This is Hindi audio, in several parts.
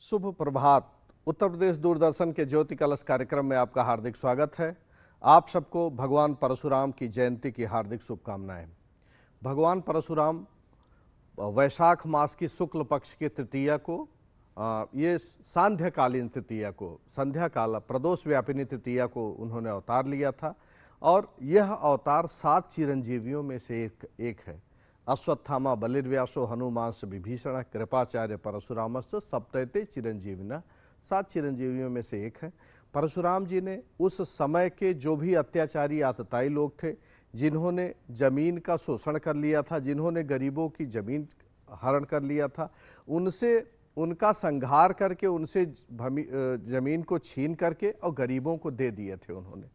शुभ प्रभात। उत्तर प्रदेश दूरदर्शन के ज्योति कलश कार्यक्रम में आपका हार्दिक स्वागत है। आप सबको भगवान परशुराम की जयंती की हार्दिक शुभकामनाएं। भगवान परशुराम वैशाख मास की शुक्ल पक्ष की तृतीया को, ये सांध्यकालीन तृतीया को, संध्या काल प्रदोष व्यापिनी तृतीया को उन्होंने अवतार लिया था और यह अवतार 7 चिरंजीवियों में से एक है। अश्वत्थामा बलिर्व्यासो हनुमांस विभीषण कृपाचार्य परशुरामश्च सप्तैते चिरंजीविना, 7 चिरंजीवियों में से एक है। परशुराम जी ने उस समय के जो भी अत्याचारी आतताई लोग थे, जिन्होंने जमीन का शोषण कर लिया था, जिन्होंने गरीबों की जमीन हरण कर लिया था, उनसे उनका संहार करके उनसे जमीन को छीन करके और गरीबों को दे दिए थे उन्होंने।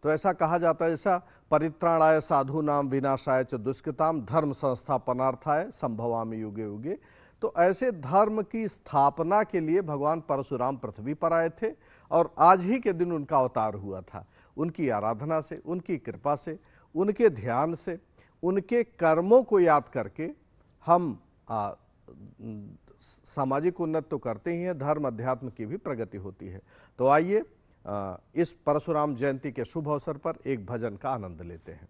तो ऐसा कहा जाता है, जैसा परित्राणाय साधूनाम विनाशाय च दुष्कृताम धर्म संस्थापनार्थाय संभवामि युगे युगे। तो ऐसे धर्म की स्थापना के लिए भगवान परशुराम पृथ्वी पर आए थे और आज ही के दिन उनका अवतार हुआ था। उनकी आराधना से, उनकी कृपा से, उनके ध्यान से, उनके कर्मों को याद करके हम सामाजिक उन्नति तो करते ही हैं, धर्म अध्यात्म की भी प्रगति होती है। तो आइए इस परशुराम जयंती के शुभ अवसर पर एक भजन का आनंद लेते हैं।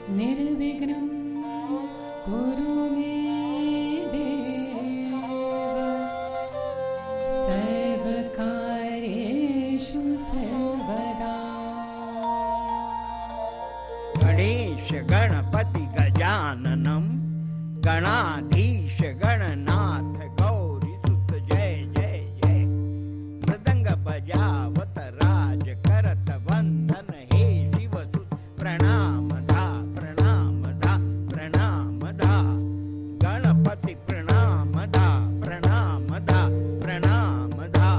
निर्विघ्नं कुरु मे देव, सर्वकार्येषु सर्वदा। गणेश गणपति गजाननं गणाधीश गणनाथ गौरी सुत जय जय जय। मृदंग बजावत राज करत वंदन हे शिवसुत प्रणाम धा प्रणाम धा प्रणाम धा। गणपति प्रणाम धा प्रणाम धा प्रणाम धा।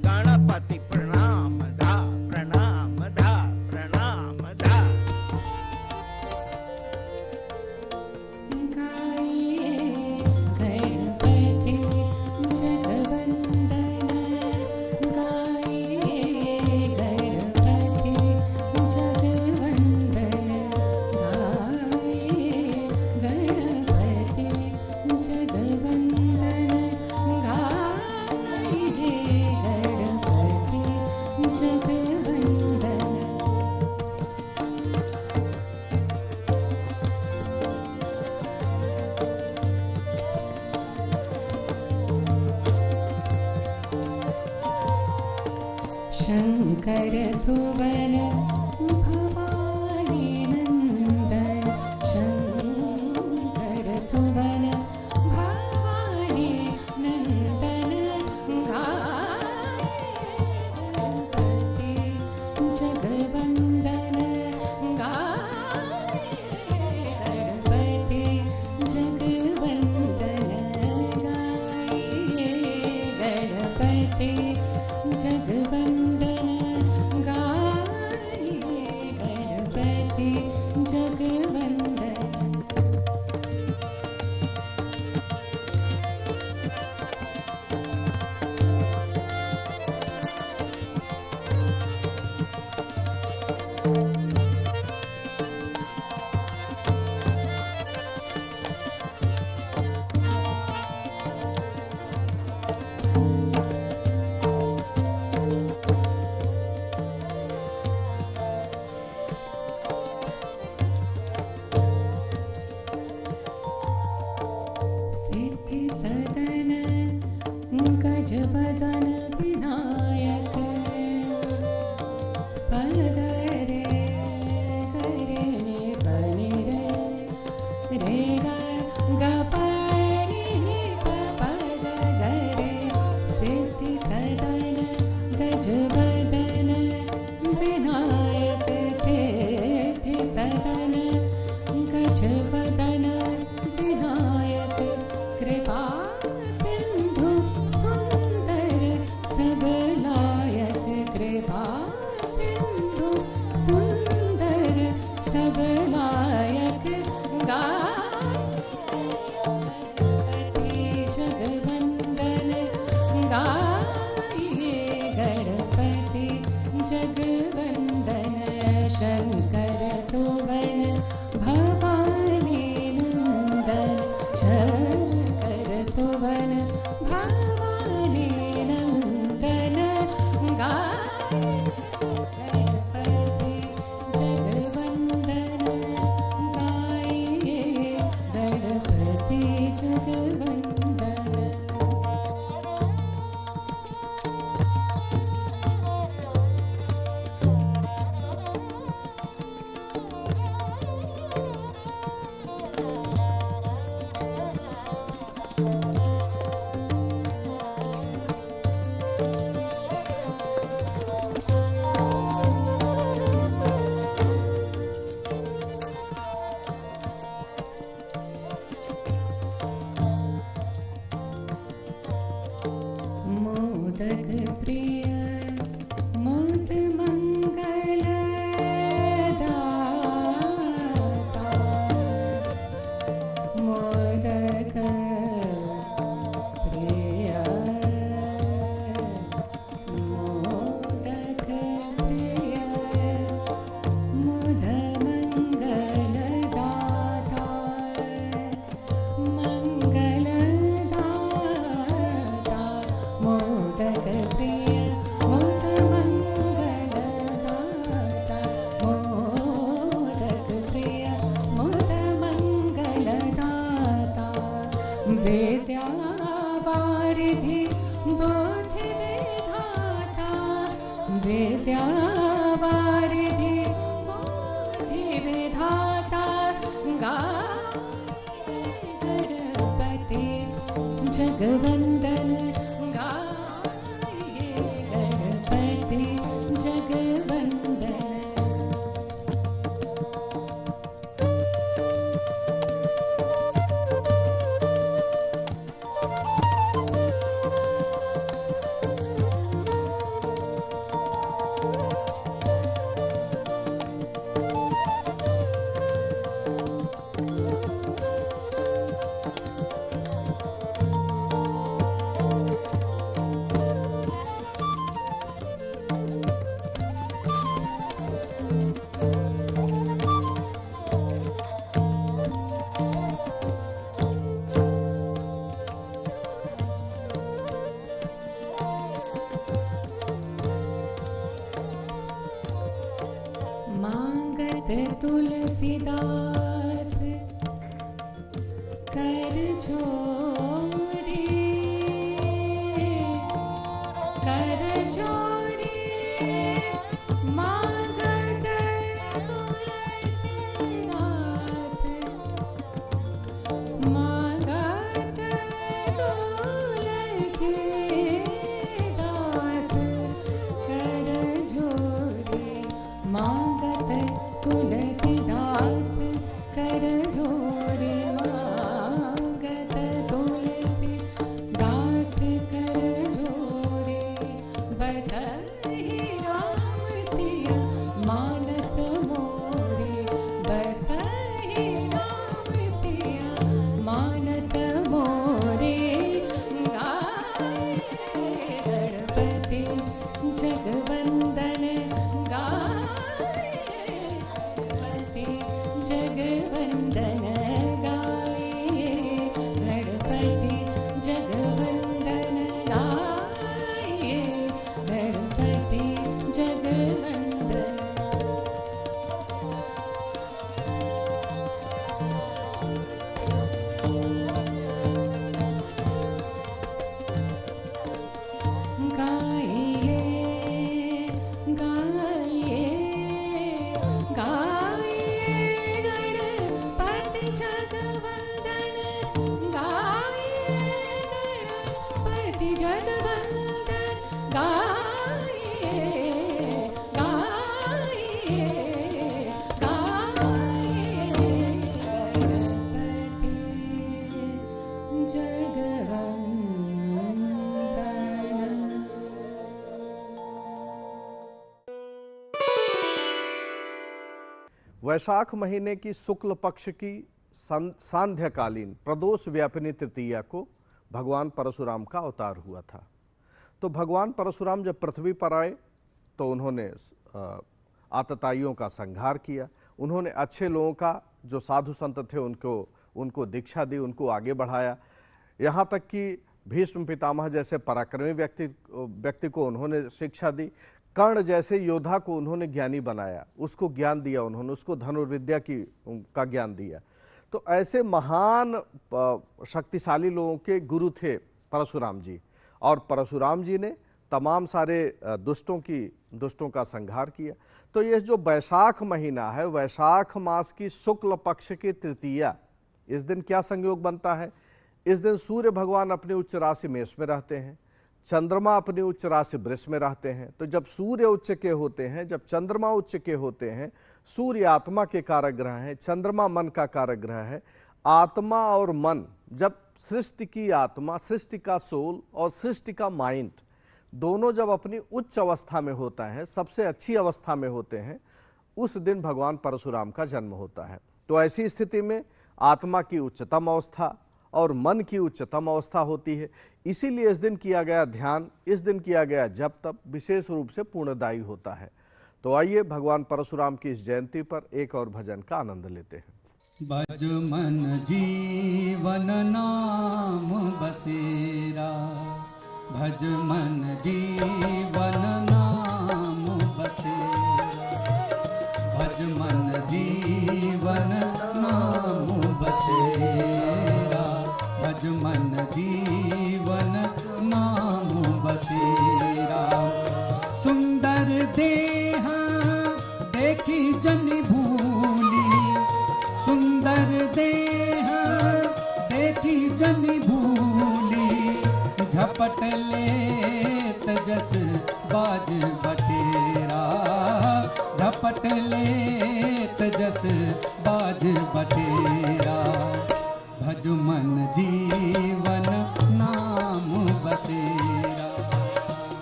गणपति प्रणाम धा प्रणाम धा प्रणाम धा। शंकर सुवन भवानी नंदन, शंकर सुवन भवानी नंदन, गाये जगवंदन, गाये गणपति जगवंदन, गाये गणपति जगवंदन, गाये गणपति जगवंदन। विद्यावारिधि बुद्धि विधाता विद्यावारिधि बुद्धि विधाता गणपति जगवंदन गाये गणपति जगवंदन। मांगत तुलसीदास कर जोड़ी मांगत तुलसीदास मांगत तुलसीदास कर जोड़ी मांगत तुलसीदास कर जोड़े मांगत तुलसीदास कर जोड़े बसहि राम सिया मानस मोरे बसहि राम सिया मानस मोरे गाये गणपति जगवंदन जगवंदन गाये गणपति जगवंदन गाये गणपति जगवंदन। गाये गाये गणपति जगवंदन गाये गणपति जगवंदन गाये गाये गाये गणपति जगवंदन। वैशाख महीने की शुक्ल पक्ष की सांध्यकालीन प्रदोष व्यापिनी तृतीया को भगवान परशुराम का अवतार हुआ था। तो भगवान परशुराम जब पृथ्वी पर आए तो उन्होंने आतताइयों का संहार किया। उन्होंने अच्छे लोगों का, जो साधु संत थे, उनको दीक्षा दी, उनको आगे बढ़ाया। यहाँ तक कि भीष्म पितामह जैसे पराक्रमी व्यक्ति को उन्होंने शिक्षा दी। कर्ण जैसे योद्धा को उन्होंने ज्ञानी बनाया, उसको ज्ञान दिया, उन्होंने उसको धनुर्विद्या का ज्ञान दिया। तो ऐसे महान शक्तिशाली लोगों के गुरु थे परशुराम जी। और परशुराम जी ने तमाम सारे दुष्टों का संहार किया। तो यह जो वैशाख महीना है, वैशाख मास की शुक्ल पक्ष की तृतीया, इस दिन क्या संयोग बनता है? इस दिन सूर्य भगवान अपनी उच्च राशि मेष में रहते हैं, चंद्रमा अपनी उच्च राशि वृष में रहते हैं। तो जब सूर्य उच्च के होते हैं, जब चंद्रमा उच्च के होते हैं, सूर्य आत्मा के कारक ग्रह हैं, चंद्रमा मन का कारक ग्रह है। आत्मा और मन, जब सृष्टि की आत्मा, सृष्टि का सोल और सृष्टि का माइंड दोनों जब अपनी उच्च अवस्था में होता है, सबसे अच्छी अवस्था में होते हैं, उस दिन भगवान परशुराम का जन्म होता है। तो ऐसी स्थिति में आत्मा की उच्चतम अवस्था और मन की उच्चतम अवस्था होती है। इसीलिए इस दिन किया गया ध्यान, इस दिन किया गया जप तप विशेष रूप से पूर्णदायी होता है। तो आइए भगवान परशुराम की इस जयंती पर एक और भजन का आनंद लेते हैं। भज मन जीवन नाम बसेरा, भज मन जीवन नाम बसेरा, भज मन जीवन नाम बसेरा, भज मन जनि भूली झपट लेत जस बाज बटेरा झपट लेत जस बाज बटेरा भज मन जीवन नाम बसेरा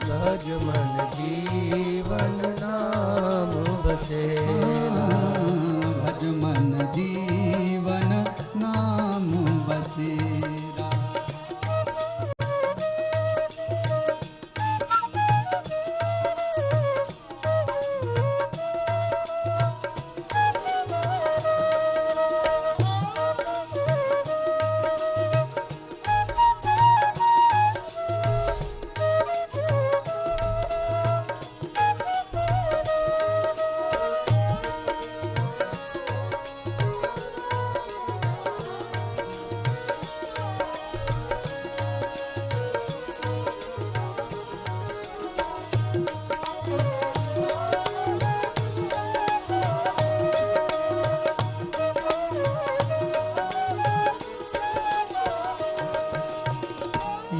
भज मन जीवन नाम बसेरा भज मन जीवन नाम बसेरा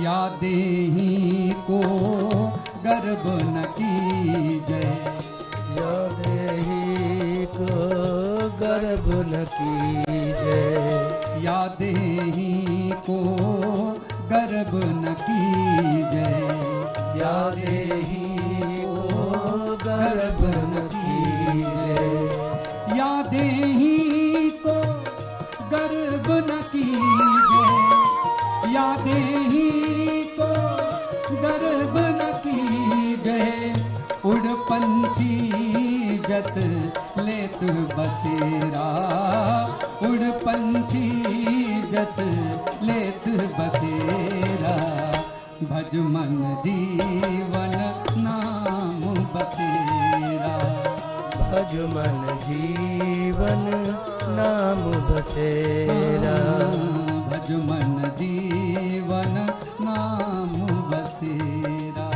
या देही को गर्भ न कीजय या देही को गर्भ न कीजय या देही को गर्भ न कीजय या देही को गर्भ न कीजय या देही को गर्भ न कीजय या देही को गर्भ न कीजय उड़ पंछी जस लेत बसेरा उड़ पंछी जस लेत बसेरा भज मन जीवन नाम बसेरा भज मन जीवन नाम बसेरा भज मन जीवन नाम बसेरा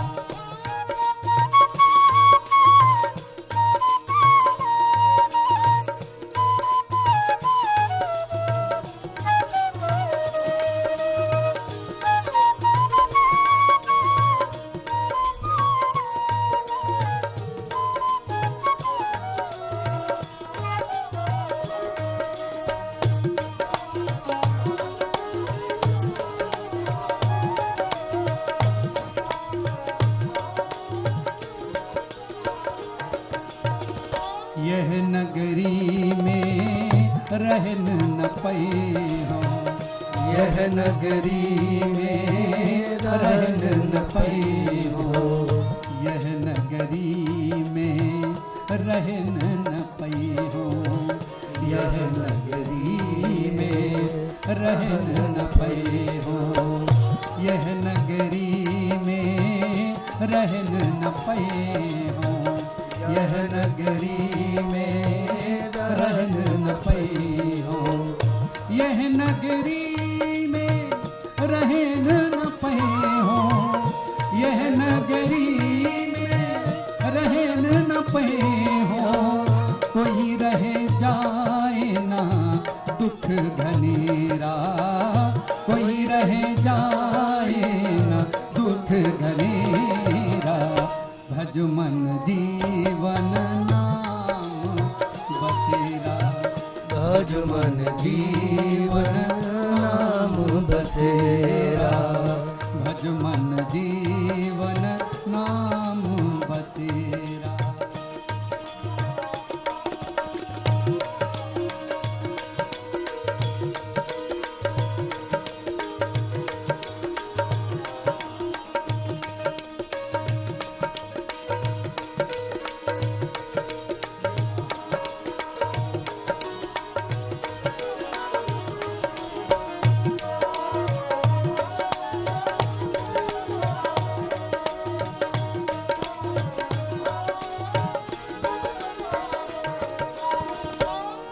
यह नगरी में रहन न पई हो यह नगरी में रहन न पई हो यह नगरी में रहन न पई हो यह नगरी में रहन न पई हो यह नगरी में रहन न पई हो यह नगरी में रहन न पई हो यह नगरी में रहन न पई हो यह नगरी में रहन न पई हो कोई रह जाए ना दुख घनेरा कोई रह जाए ना दुख घनेरा भज मन जीवन नाम बसेरा भज मन जीवन नाम बसेरा भज मन जीवन नाम बसेरा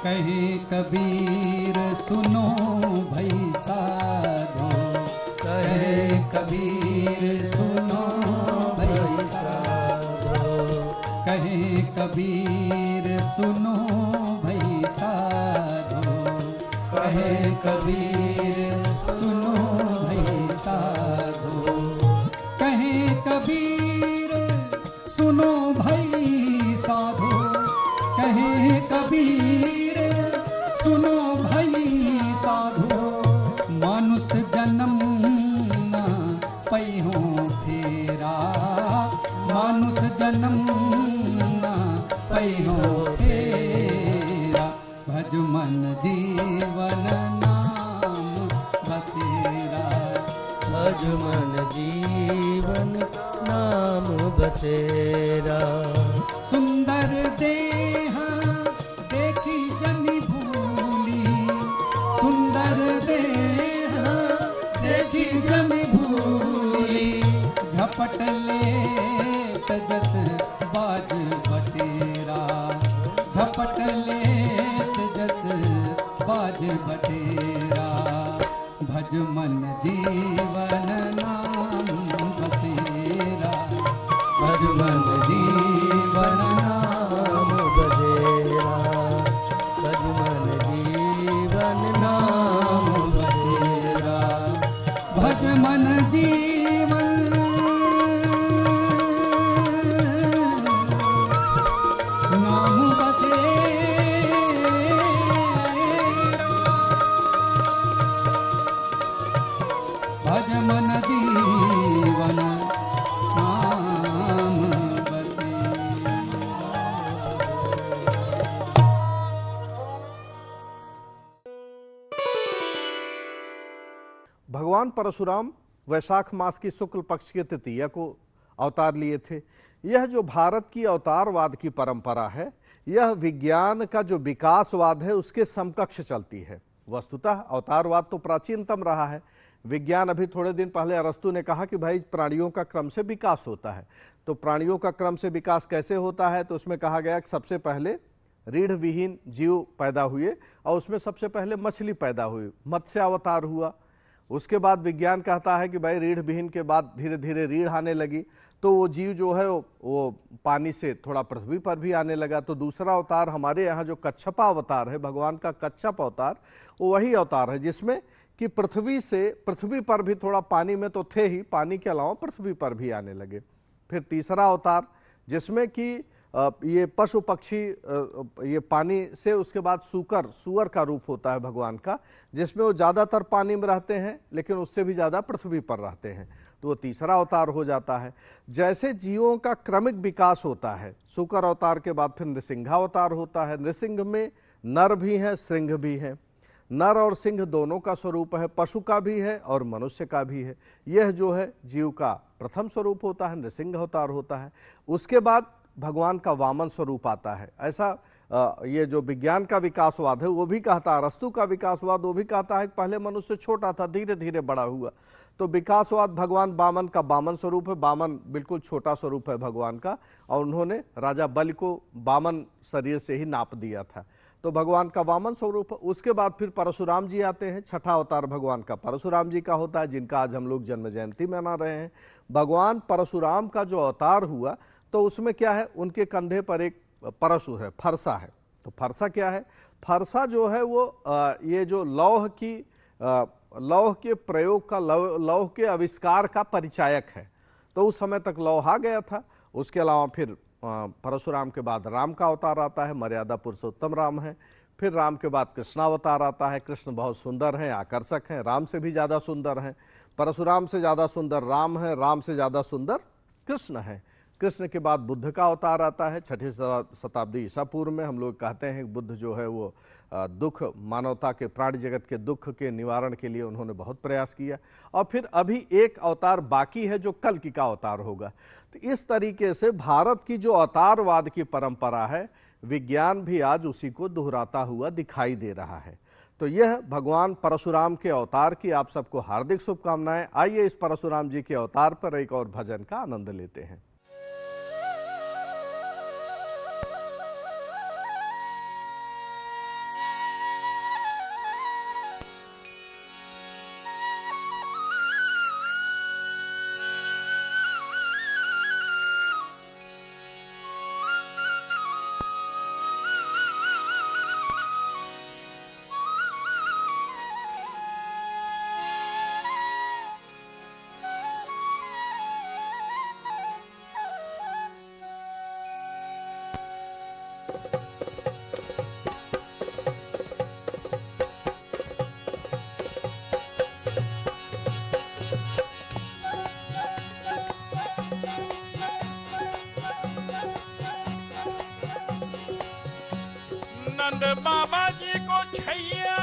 कहे कबीर सुनो भई साधो कहे कबीर सुनो भई साधो कहे कबीर सुनो भई साधो कहे कबीर सुनो बाजे बटेरा, भज मन जीवन नाम बसेरा, भज मन जीवन नाम बसेरा, भज मन जीवन नाम बसेरा, भज मन जीवन नाम बसेरा, भज मन जीवन नाम बसेरा। भगवान परशुराम वैशाख मास की शुक्ल पक्ष की तृतीया को अवतार लिए थे। यह जो भारत की अवतारवाद की परंपरा है, यह विज्ञान का जो विकासवाद है उसके समकक्ष चलती है। वस्तुतः अवतारवाद तो प्राचीनतम रहा है। विज्ञान, अभी थोड़े दिन पहले अरस्तु ने कहा कि भाई प्राणियों का क्रम से विकास होता है। तो प्राणियों का क्रम से विकास कैसे होता है, तो उसमें कहा गया कि सबसे पहले रीढ़ विहीन जीव पैदा हुए और उसमें सबसे पहले मछली पैदा हुई, मत्स्य अवतार हुआ। उसके बाद विज्ञान कहता है कि भाई रीढ़ विहीन के बाद धीरे धीरे रीढ़ आने लगी, तो वो जीव जो है वो पानी से थोड़ा पृथ्वी पर भी आने लगा। तो दूसरा अवतार हमारे यहाँ जो कच्छपा अवतार है, भगवान का कच्छप अवतार, वो वही अवतार है जिसमें कि पृथ्वी पर भी थोड़ा पानी में तो थे ही, पानी के अलावा पृथ्वी पर भी आने लगे। फिर तीसरा अवतार जिसमें कि ये पशु पक्षी, ये पानी से, उसके बाद सुअर का रूप होता है भगवान का, जिसमें वो ज़्यादातर पानी में रहते हैं लेकिन उससे भी ज़्यादा पृथ्वी पर रहते हैं, तो वो तीसरा अवतार हो जाता है। जैसे जीवों का क्रमिक विकास होता है, शुकर अवतार के बाद फिर नृसिंहावतार होता है। नृसिंह में नर भी हैं, सिंह भी हैं। नर और सिंह दोनों का स्वरूप है, पशु का भी है और मनुष्य का भी है। यह जो है जीव का प्रथम स्वरूप होता है, नृसिंह अवतार होता है। उसके बाद भगवान का वामन स्वरूप आता है। ऐसा ये जो विज्ञान का विकासवाद है वो भी कहता है, अरस्तु का विकासवाद वो भी कहता है कि पहले मनुष्य छोटा था, धीरे धीरे बड़ा हुआ। तो विकासवाद भगवान वामन का वामन स्वरूप है। वामन बिल्कुल छोटा स्वरूप है भगवान का, और उन्होंने राजा बलि को वामन शरीर से ही नाप दिया था, तो भगवान का वामन स्वरूप। उसके बाद फिर परशुराम जी आते हैं। छठा अवतार भगवान का परशुराम जी का होता है, जिनका आज हम लोग जन्म जयंती मना रहे हैं। भगवान परशुराम का जो अवतार हुआ, तो उसमें क्या है, उनके कंधे पर एक परशु है, फरसा है। तो फरसा क्या है, फरसा जो है वो ये जो लौह के प्रयोग का, लौह के आविष्कार का परिचायक है। तो उस समय तक लौह आ गया था। उसके अलावा फिर परशुराम के बाद राम का अवतार आता है, मर्यादा पुरुषोत्तम राम है। फिर राम के बाद कृष्णावतार आता है। कृष्ण बहुत सुंदर हैं, आकर्षक हैं, राम से भी ज़्यादा सुंदर हैं। परशुराम से ज़्यादा सुंदर राम है, राम से ज़्यादा सुंदर कृष्ण है। कृष्ण के बाद बुद्ध का अवतार आता है। 6ठी शताब्दी ईसा पूर्व में। हम लोग कहते हैं कि बुद्ध जो है वो दुख, मानवता के, प्राणी जगत के दुख के निवारण के लिए उन्होंने बहुत प्रयास किया। और फिर अभी एक अवतार बाकी है जो कल्कि का अवतार होगा। तो इस तरीके से भारत की जो अवतारवाद की परंपरा है, विज्ञान भी आज उसी को दोहराता हुआ दिखाई दे रहा है। तो यह भगवान परशुराम के अवतार की आप सबको हार्दिक शुभकामनाएं। आइए इस परशुराम जी के अवतार पर एक और भजन का आनंद लेते हैं। नंद बाबा जी को छैया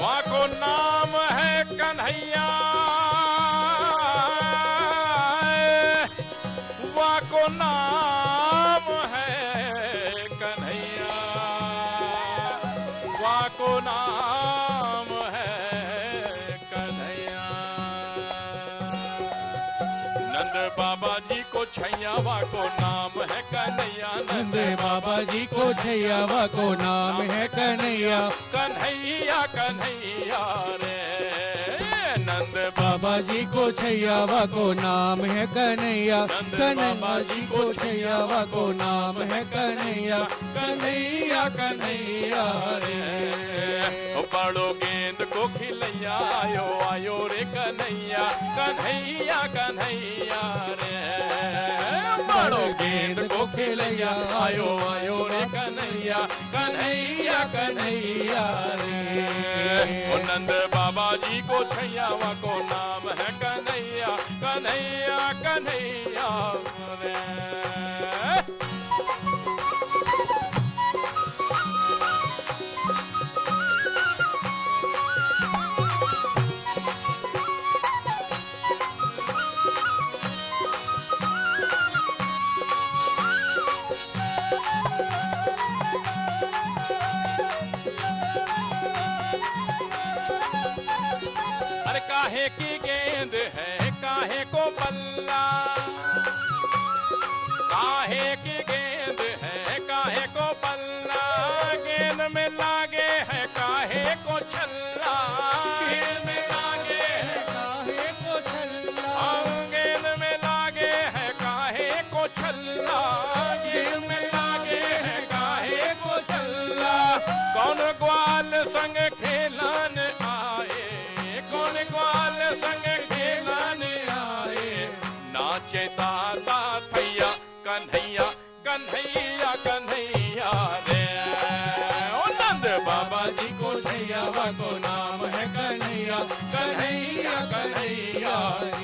वहाँ को नाम है कन्हैया, वहाँ को नाम है कन्हैया, वहाँ को नाम है कन्हैया। नंद बाबा जी को छैयावा को नाम है कन्हैया। नंद बाबा जी को छैयावा को नाम है कन्हैया। कन्हैया कन्हैया रे नंद बाबा जी को छैयावा को नाम है कन्हैया। बाबा जी को छैयावा को नाम है कन्हैया। कन्हैया कन्हैया रे बड़ो गेंद को खिलैया आयो आयो रे कन्हैया। कन्हैया कन्हैया रे बड़ो गेंद को खिलैया आयो आयो रे कन्हैया। कन्हैया कन्हैया रे ओ नंद बाबा जी को छैयावा को नाम है कन्हैया। कन्हैया कन्हैया रे काहे की गेंद है काहे को बल्ला। काहे की गेंद है काहे को बल्ला। गेंद में लागे है काहे को छल्ला। गेंद में लागे है काहे को छल्ला। गेंद में लागे है काहे को छल्ला। गेंद में लागे है काहे को छल्ला। कौन ग्वाल संग खेलन आए। कौन ग्वाल संग खेलन आए। नाचे दादा थैया कन्हैया। कन्हैया कन्हैया रे ओ नंद बाबा जी को छैयावा को नाम है कन्हैया। कन्हैया कन्हैया रे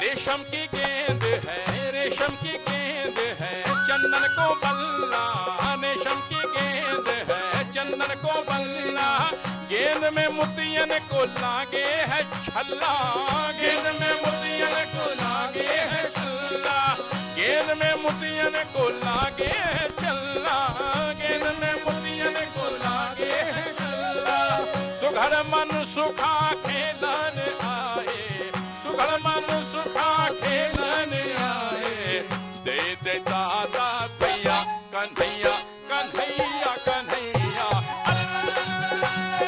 रेशम की गेंद है रेशम की गेंद है चंदन को बल्ला। रेशम की गेंद है चंदन को बल्ला। गेंद में मोतियन को लागे है छल्ला। गेंद में मोतियन को लागे है छल्ला। गेंद में मोतियन को लागे है छल्ला। गेंद में मोतियन को लागे है छल्ला। सुघड़ मन सुखा खेलन आए। सुघड़ मन सुखा खेलन आए। दे दे दादा भैया कन्हैया। कन्हैया कन्हैया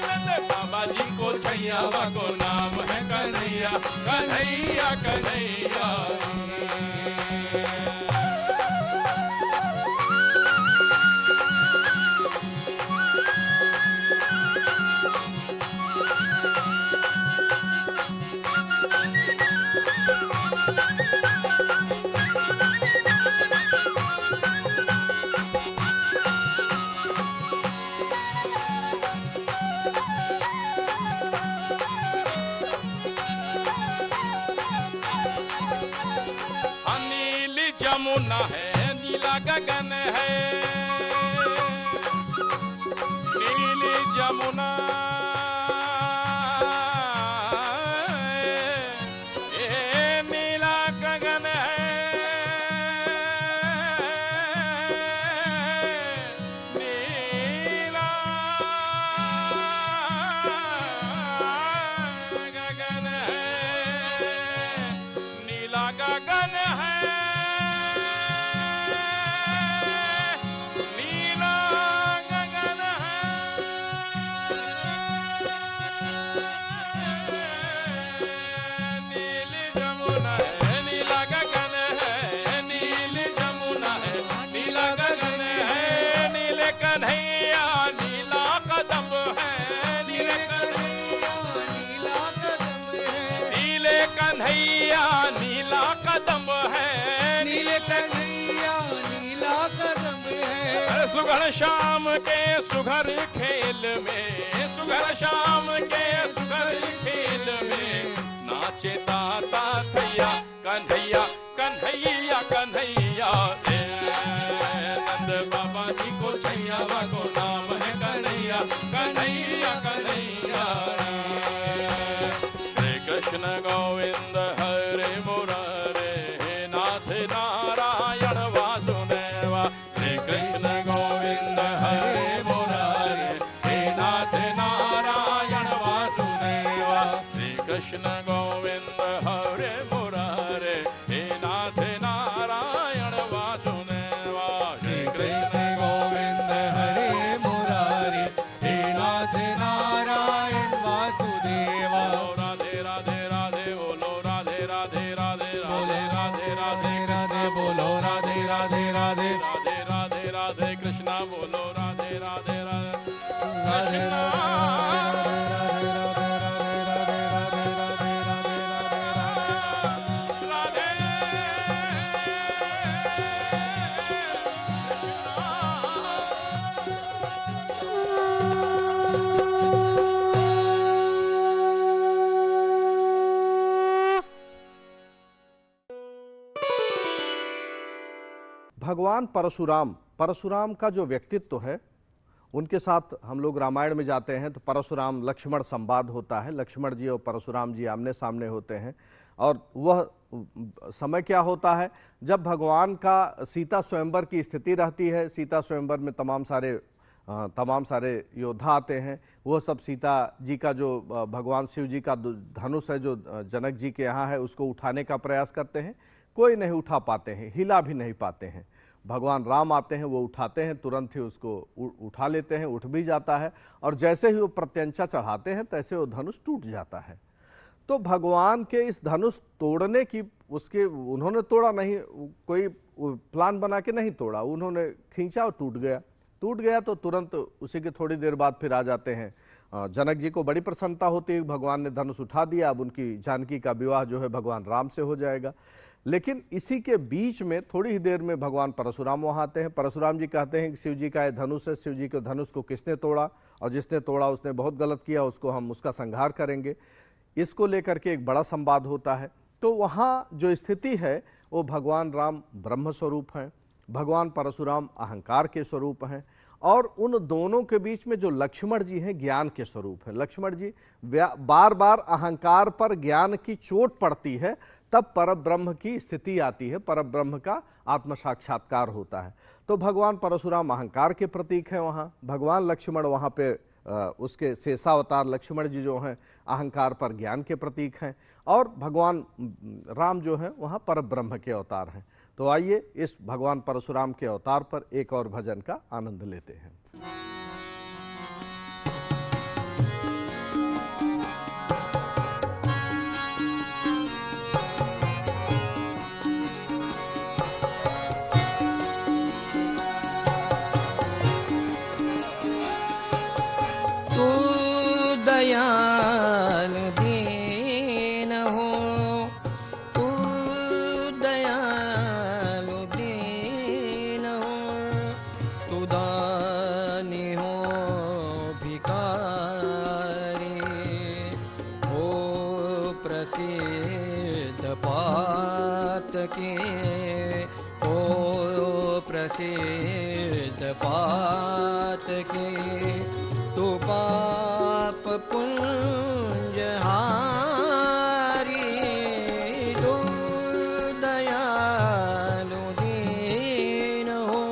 अरे बाबा जी को छैयावा को नाम है कन्हैया। कन्हैया कन्हैया यमुना है नीला गगन है। नीली यमुना ये नीला गगन है। नीला गगन है। नीला गगन है। कन्हैया नीला कदम है। नीले कन्हैया नीला कदम है। सुघड़ शाम के सुघड़ खेल में। सुघड़ शाम के सुघड़ खेल में नाचे दाता थैया कन्हैया। कन्हैया कन्हैया नंद बाबा जी को छैयावा को नाम है कन्हैया। कन्हैया कन्हैया श्री कृष्ण गोविंद हरे मुरारे हे नाथ नारायण वासुदेवा श्री कृष्ण गोविंद हरे मुरारे हे नाथ नारायण वासुदेवा श्री कृष्ण गोविंद हरे मुरारे हे नाथ नारायण वासुदेवा श्री कृष्ण गोविंद हरे मुरारे हे नाथ नारायण वासुदेवा राधे राधे राधे बोलो राधे राधे राधे राधे राधे राधे राधे बोलो राधे राधे राधे राधे राधे राधे कृष्णा बोलो राधे राधे राधे कृष्णा भगवान परशुराम, परशुराम का जो व्यक्तित्व है, उनके साथ हम लोग रामायण में जाते हैं तो परशुराम लक्ष्मण संवाद होता है। लक्ष्मण जी और परशुराम जी आमने सामने होते हैं और वह समय क्या होता है जब भगवान का सीता स्वयंवर की स्थिति रहती है। सीता स्वयंवर में तमाम सारे योद्धा आते हैं। वो सब सीता जी का जो भगवान शिव जी का धनुष है जो जनक जी के यहाँ है उसको उठाने का प्रयास करते हैं, कोई नहीं उठा पाते हैं, हिला भी नहीं पाते हैं। भगवान राम आते हैं, वो उठाते हैं, तुरंत ही उसको उठा लेते हैं, उठ भी जाता है और जैसे ही वो प्रत्यंचा चढ़ाते हैं तैसे वो धनुष टूट जाता है। तो भगवान के इस धनुष तोड़ने की उन्होंने तोड़ा नहीं, कोई प्लान बना के नहीं तोड़ा, उन्होंने खींचा और टूट गया तो तुरंत उसी के थोड़ी देर बाद फिर आ जाते हैं। जनक जी को बड़ी प्रसन्नता होती है, भगवान ने धनुष उठा दिया, अब उनकी जानकी का विवाह जो है भगवान राम से हो जाएगा। लेकिन इसी के बीच में थोड़ी ही देर में भगवान परशुराम वहाँ आते हैं। परशुराम जी कहते हैं कि शिव जी का ये धनुष है, शिव जी के धनुष को किसने तोड़ा और जिसने तोड़ा उसने बहुत गलत किया, उसको हम उसका संहार करेंगे। इसको लेकर के एक बड़ा संवाद होता है। तो वहाँ जो स्थिति है वो भगवान राम ब्रह्म स्वरूप हैं, भगवान परशुराम अहंकार के स्वरूप हैं और उन दोनों के बीच में जो लक्ष्मण जी हैं ज्ञान के स्वरूप हैं। लक्ष्मण जी बार बार अहंकार पर ज्ञान की चोट पड़ती है तब परब्रह्म की स्थिति आती है, परब्रह्म का आत्म साक्षात्कार होता है। तो भगवान परशुराम अहंकार के प्रतीक हैं वहाँ, भगवान लक्ष्मण वहाँ पे उसके शेषावतार लक्ष्मण जी जो हैं अहंकार पर ज्ञान के प्रतीक हैं और भगवान राम जो हैं वहाँ परब्रह्म के अवतार हैं। तो आइए इस भगवान परशुराम के अवतार पर एक और भजन का आनंद लेते हैं। दयालु दीन हो, तू दयालु दीन हो, तू दानी हो भिखारी हो प्रसिद्ध पातकी हो प्रसिद्ध पातकी तू पाप पुंज हारी तू दयालु दीन हो।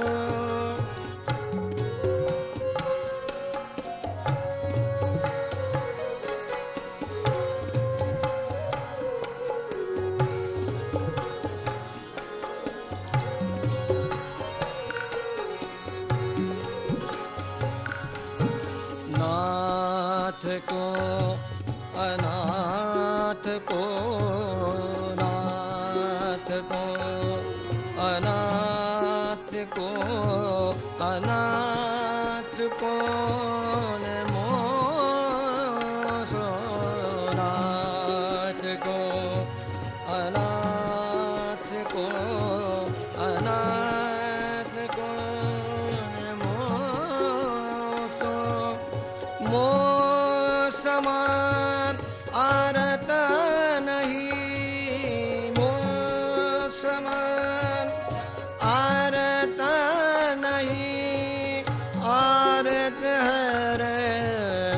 नाथ को अनाथ को, नाथ को अनाथ को, अनाथ को मोसो, नाथ को अनाथ को, अनाथ को मोसो, मो समान आरत नहीं, मो समान आरत नहीं, आरत है रे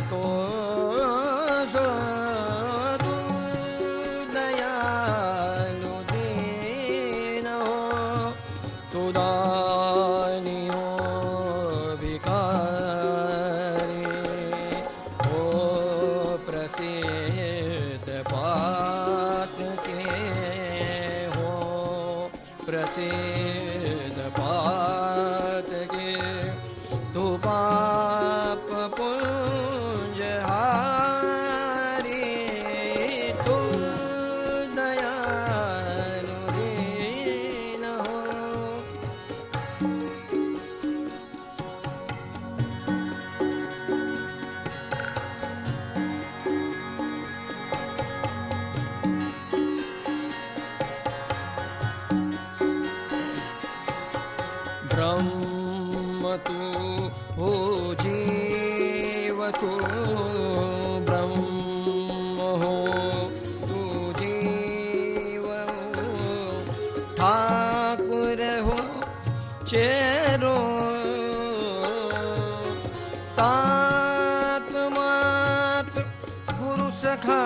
ब्रह्म हो तू जीव हो ठाकुर हो चेरो तात मात गुरु सखा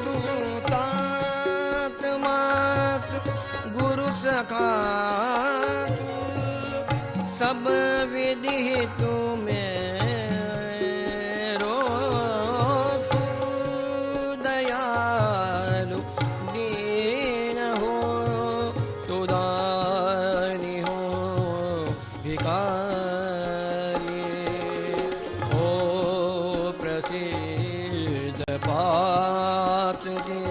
तू तात मात गुरु सखा सब विधि तुम्हें तू दयालु दीन हो तू दानी हो भिखारी हो प्रसिद्ध पात जे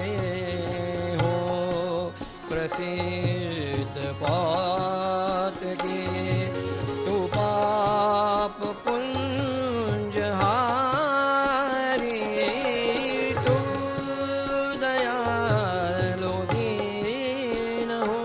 हो प्रसिद्ध पात के तू पाप पुंज हारी तू दयालु दीन हो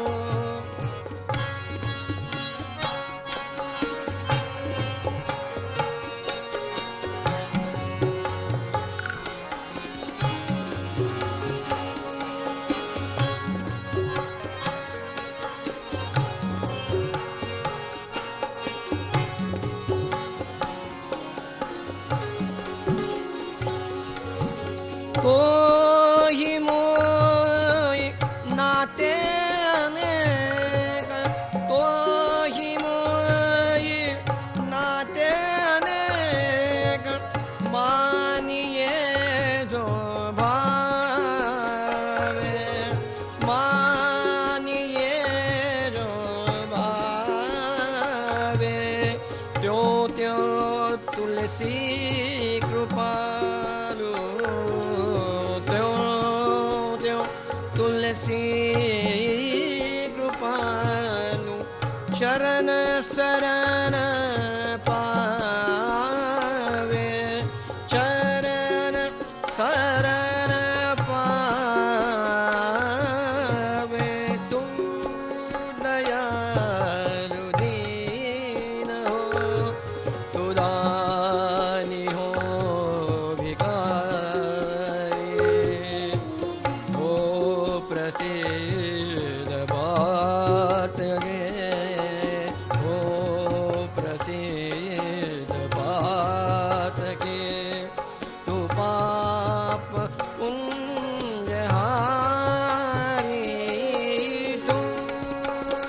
कोई मोय नाते अनेक कोई मोय नाते अनेक मानिए जो भावे मानिए जो भावे त्यों त्यों तुलसी कृपालु तुलसी कृपालु शरण शरण पावे चरण शरण पावे तू दयालु दीन हो तू दानी हो भिखारी हो प्रसिद्ध बात गे हो प्रसिद्ध बात के तू पाप पुंज हारी तू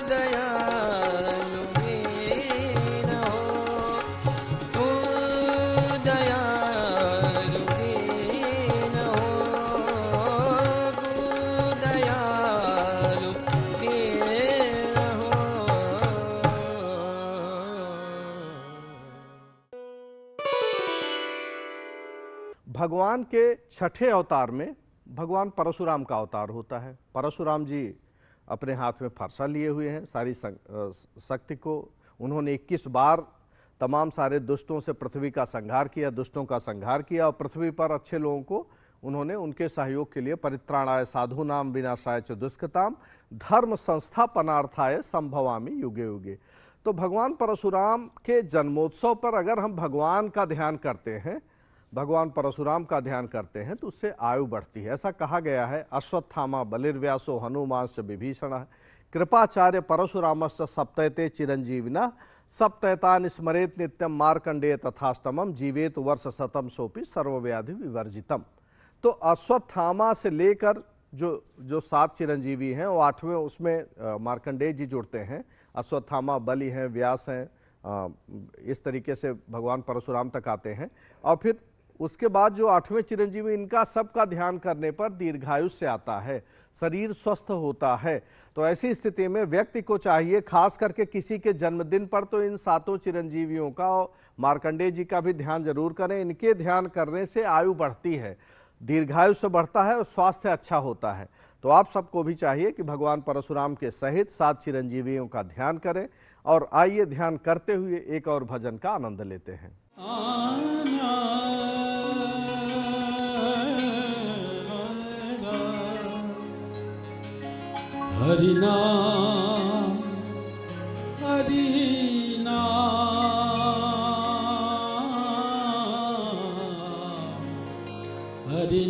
दयालु दीन हो तू दयालु दीन हो तू दयालु दीन हो। भगवान के छठे अवतार में भगवान परशुराम का अवतार होता है। परशुराम जी अपने हाथ में फरसा लिए हुए हैं, सारी शक्ति को उन्होंने 21 बार तमाम सारे दुष्टों से पृथ्वी का संहार किया, दुष्टों का संहार किया और पृथ्वी पर अच्छे लोगों को उन्होंने उनके सहयोग के लिए परित्राणाय साधूनाम विनाशाय च दुष्कृताम धर्म संस्थापनार्थाय संभवामि युगे युगे। तो भगवान परशुराम के जन्मोत्सव पर अगर हम भगवान का ध्यान करते हैं, भगवान परशुराम का ध्यान करते हैं तो उससे आयु बढ़ती है। ऐसा कहा गया है, अश्वत्थामा बलिर्व्यासो हनुमांश्च विभीषणः कृपाचार्य परशुरामश्च सप्तैते चिरंजीविनः सप्तैतानि स्मरेत नित्यम मार्कंडेय तथाष्टमम जीवेत वर्ष शतम सोपि सर्वव्याधि विवर्जितम। तो अश्वत्थामा से लेकर जो 7 चिरंजीवी हैं वो 8वें उसमें मार्कंडेय जी जुड़ते हैं। अश्वत्थामा बलि हैं, व्यास हैं, इस तरीके से भगवान परशुराम तक आते हैं। और फिर उसके बाद जो 8वें चिरंजीवी, इनका सबका ध्यान करने पर दीर्घायुष्य आता है, शरीर स्वस्थ होता है। तो ऐसी स्थिति में व्यक्ति को चाहिए, खास करके किसी के जन्मदिन पर तो इन 7 चिरंजीवियों का और मार्कंडेय जी का भी ध्यान जरूर करें। इनके ध्यान करने से आयु बढ़ती है, दीर्घायुष्य बढ़ता है और स्वास्थ्य अच्छा होता है। तो आप सबको भी चाहिए कि भगवान परशुराम के सहित 7 चिरंजीवियों का ध्यान करें। और आइए ध्यान करते हुए एक और भजन का आनंद लेते हैं। हरि नाम हरि नाम हरि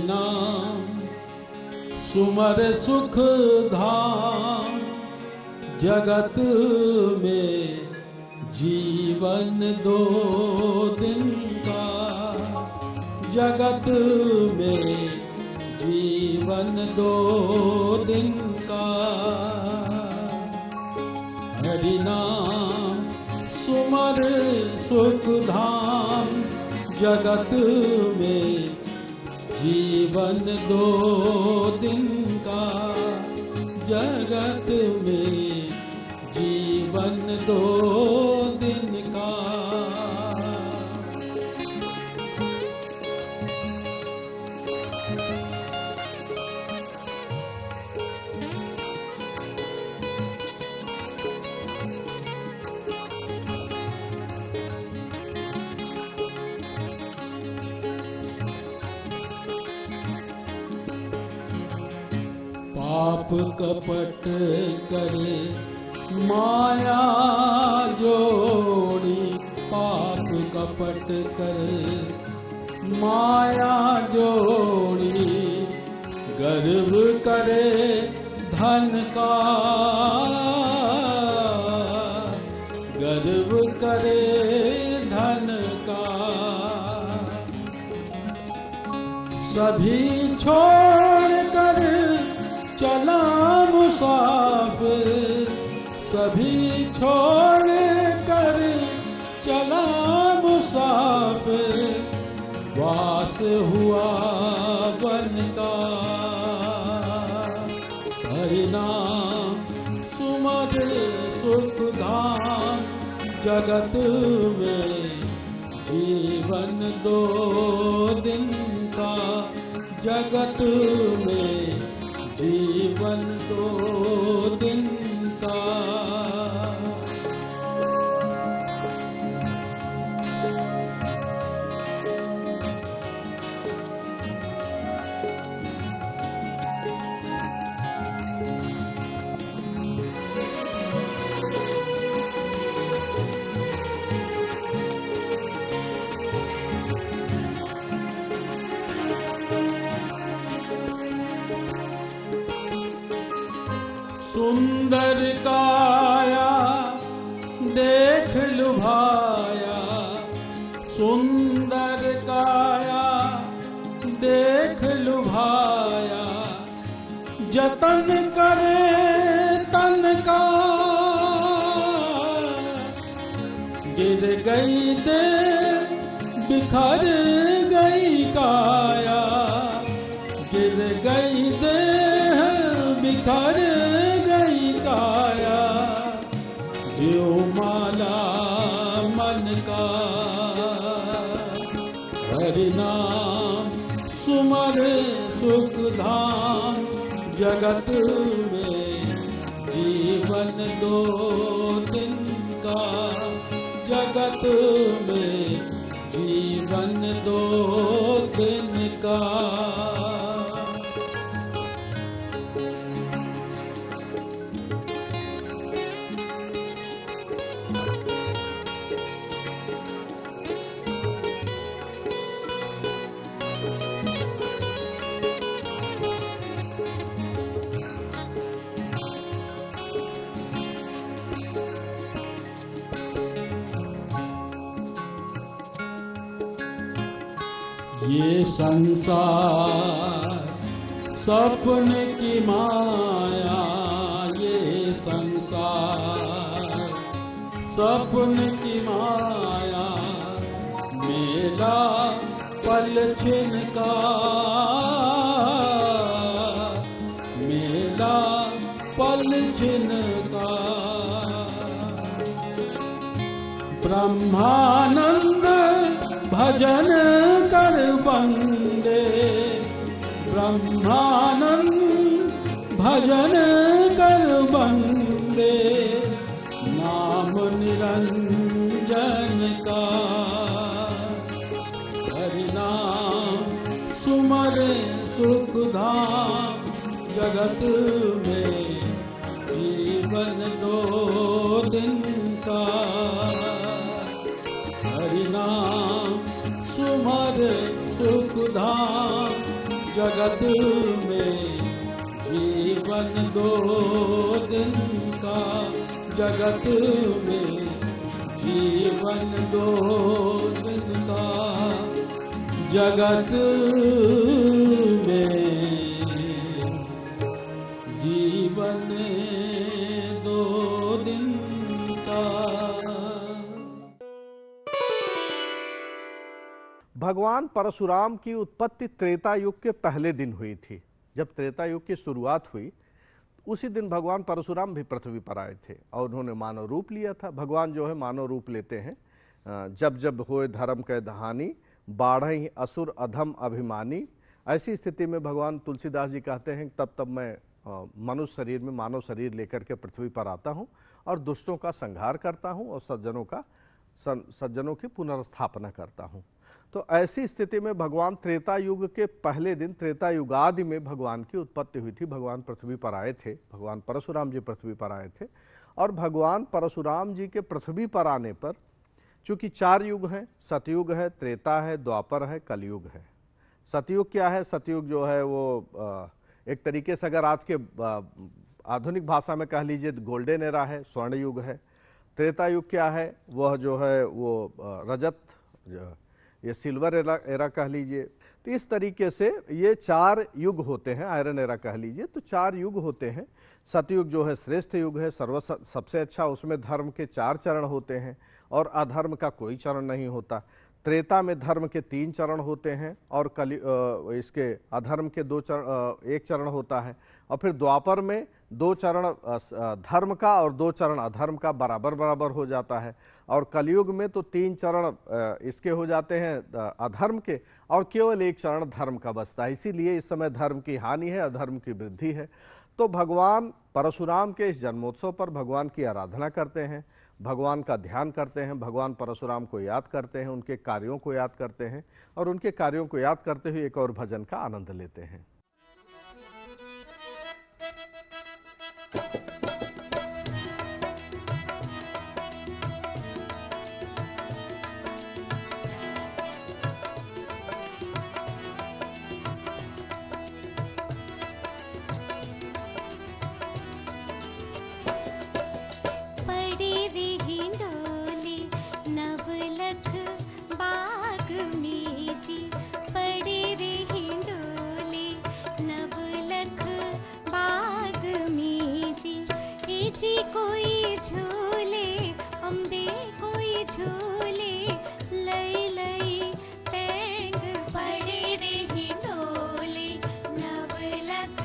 नाम सुमर सुख धाम जगत में जीवन 2 दिन का जगत में जीवन 2 दिन का हरि नाम सुमर सुख धाम जगत में जीवन 2 दिन का जगत में जीवन 2 दिन का पाप कपट करे माया जोड़ी पाप कपट करे माया जोड़ी गर्व करे धन का गर्व करे धन का सभी छोड़ कर चला मुसाफिर सभी छोड़ कर चला मुसाफिर वास हुआ वन का हरि नाम सुमर सुख धाम जगत में जीवन 2 दिन का जगत में जीवन 2 दिन का सुंदर काया देख लुभाया सुंदर काया देख लुभाया जतन करे तन का गिर गई दे बिखर गई काया गिर गई दे बिखर गई काया जो माला मन का हरि नाम सुमर सुख धाम जगत में जीवन 2 दिन का जगत में जीवन 2 दिन का ये संसार सपन की माया ये संसार सपन की माया मेला पल छिन का मेला पल छिन का ब्रह्मानंद भजन कर बंदे ब्रह्मानंद भजन कर बंदे नाम निरंजन का हरि नाम सुमर सुख धाम जगत में जीवन 2 दिन का हरि नाम जगत में जीवन 2 दिन का, जगत में जीवन 2 दिन का, जगत में जीवन 2 दिन का। भगवान परशुराम की उत्पत्ति त्रेता युग के पहले दिन हुई थी। जब त्रेता युग की शुरुआत हुई उसी दिन भगवान परशुराम भी पृथ्वी पर आए थे और उन्होंने मानव रूप लिया था। भगवान जो है मानव रूप लेते हैं। जब जब होए धर्म के दहानी, बाढ़ई असुर अधम अभिमानी। ऐसी स्थिति में भगवान तुलसीदास जी कहते हैं तब तब मैं मनुष्य शरीर में मानव शरीर लेकर के पृथ्वी पर आता हूँ और दुष्टों का संहार करता हूँ और सज्जनों की पुनर्स्थापना करता हूँ। तो ऐसी स्थिति में भगवान त्रेता युग के पहले दिन, त्रेता युगादि में भगवान की उत्पत्ति हुई थी। भगवान पृथ्वी पर आए थे, भगवान परशुराम जी पृथ्वी पर आए थे। और भगवान परशुराम जी के पृथ्वी पर आने पर चूंकि 4 युग हैं, सतयुग है, त्रेता है, द्वापर है, कलयुग है। सतयुग क्या है? सतयुग जो है वो एक तरीके से अगर आज के आधुनिक भाषा में कह लीजिए गोल्डन एरा है, स्वर्ण युग है। त्रेता युग क्या है? वह जो है वो रजत, ये सिल्वर एरा कह लीजिए। तो इस तरीके से ये 4 युग होते हैं, आयरन एरा कह लीजिए। तो 4 युग होते हैं। सतयुग जो है श्रेष्ठ युग है, सबसे अच्छा। उसमें धर्म के 4 चरण होते हैं और अधर्म का कोई चरण नहीं होता। त्रेता में धर्म के 3 चरण होते हैं और इसके अधर्म के 1 चरण होता है। और फिर द्वापर में 2 चरण धर्म का और 2 चरण अधर्म का बराबर बराबर हो जाता है। और कलयुग में तो 3 चरण इसके हो जाते हैं अधर्म के और केवल 1 चरण धर्म का बचता है। इसीलिए इस समय धर्म की हानि है, अधर्म की वृद्धि है। तो भगवान परशुराम के इस जन्मोत्सव पर भगवान की आराधना करते हैं, भगवान का ध्यान करते हैं, भगवान परशुराम को याद करते हैं, उनके कार्यों को याद करते हैं और उनके कार्यों को याद करते हुए एक और भजन का आनंद लेते हैं। कोई झूले अम्बे कोई झूले लई लई टेंग पड़े रे हिंडोले नवलख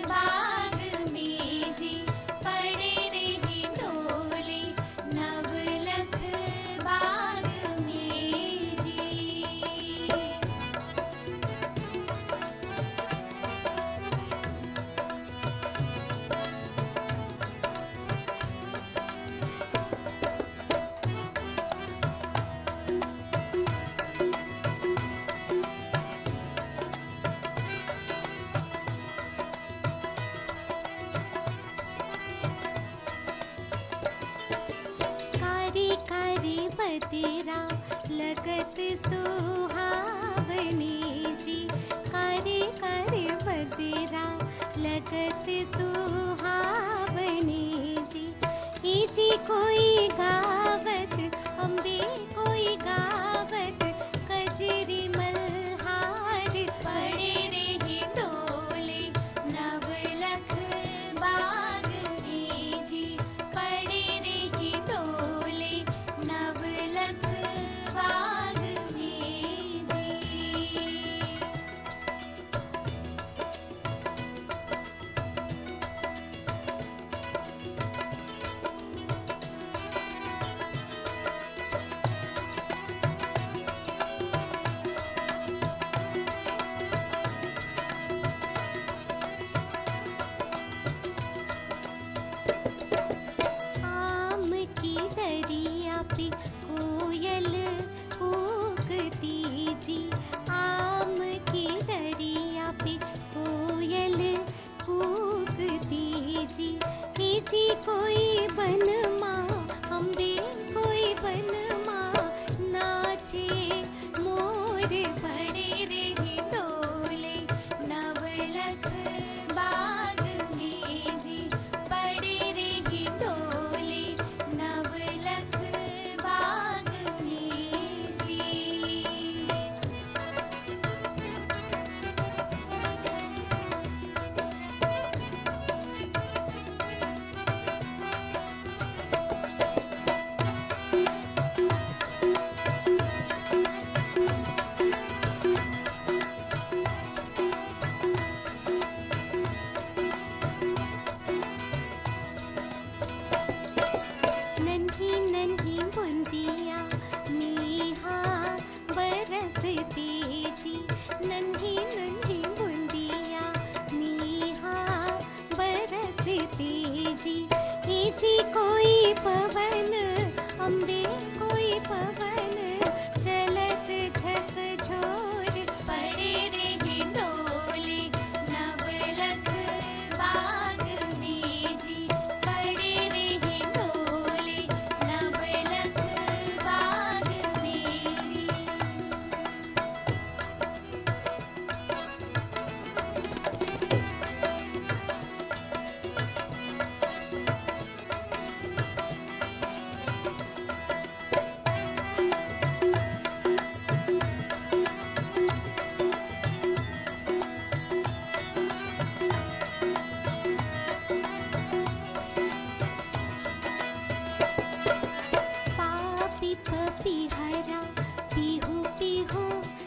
बाग में जी पड़े रे हिंडोले नवलख बाग में जी। तेरा लगत सुहावनी जी करे करे बदेरा लगत सुहावनी जी। ई जी कोई गावत अम्बे कोई गावत कजरी मल्हार पड़े रे हिंडोले नवलख बाग में जी पड़े रे हिंडोले नवलख बाग में जी। आम की दरिया पे कोयल कूकती जी आम की दरिया पे कोयल कूकती जी। हे जी कोई बनमा अम्बे कोई बनमा नाचे मोर पड़े रे हिंडोले पपीहरा पीहू पीहू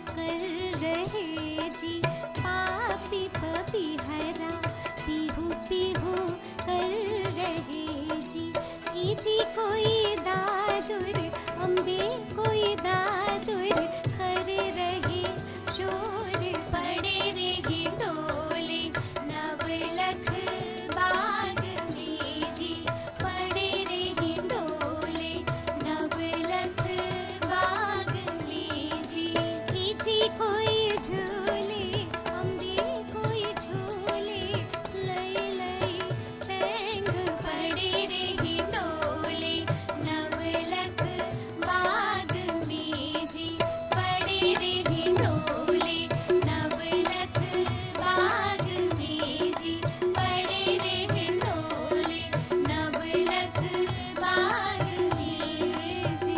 कर रहे जी। पापी पपीहरा पीहू पीहू कर रहे जी। जी कोई दादुर अम्बे कोई दादुर कर रहे शोर। पड़े रहे डोले नवलख बाग में जी। पड़े रहे डोले नवलख बाग में जी। जी कोई झूले अम्बे कोई झूले लई लई पैंग। पड़े रहे डोले नवलख बाग में जी। पड़े रहे डोले नवलख बाग में जी। पड़े रहे डोले नवलख बाग में जी।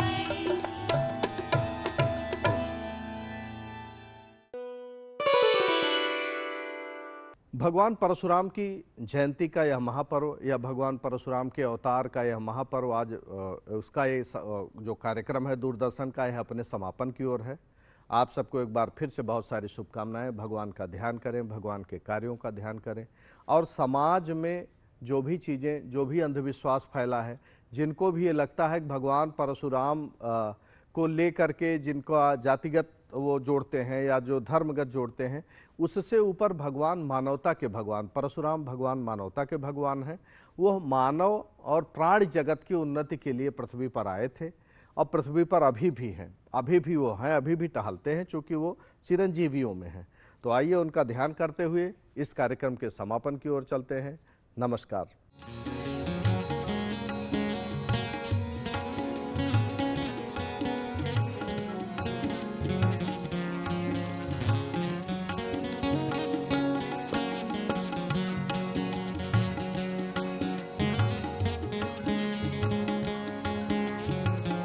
भगवान परशुराम की जयंती का यह महापर्व या भगवान परशुराम के अवतार का यह महापर्व आज उसका ये जो कार्यक्रम है दूरदर्शन का यह अपने समापन की ओर है। आप सबको एक बार फिर से बहुत सारी शुभकामनाएं। भगवान का ध्यान करें, भगवान के कार्यों का ध्यान करें और समाज में जो भी चीज़ें, जो भी अंधविश्वास फैला है, जिनको भी ये लगता है कि भगवान परशुराम को लेकर के जिनका जातिगत वो जोड़ते हैं या जो धर्मगत जोड़ते हैं, उससे ऊपर भगवान मानवता के भगवान परशुराम भगवान मानवता के भगवान हैं। वो मानव और प्राणी जगत की उन्नति के लिए पृथ्वी पर आए थे और पृथ्वी पर अभी भी हैं, अभी भी वो हैं, अभी भी टहलते हैं, चूँकि वो चिरंजीवियों में हैं। तो आइए उनका ध्यान करते हुए इस कार्यक्रम के समापन की ओर चलते हैं। नमस्कार।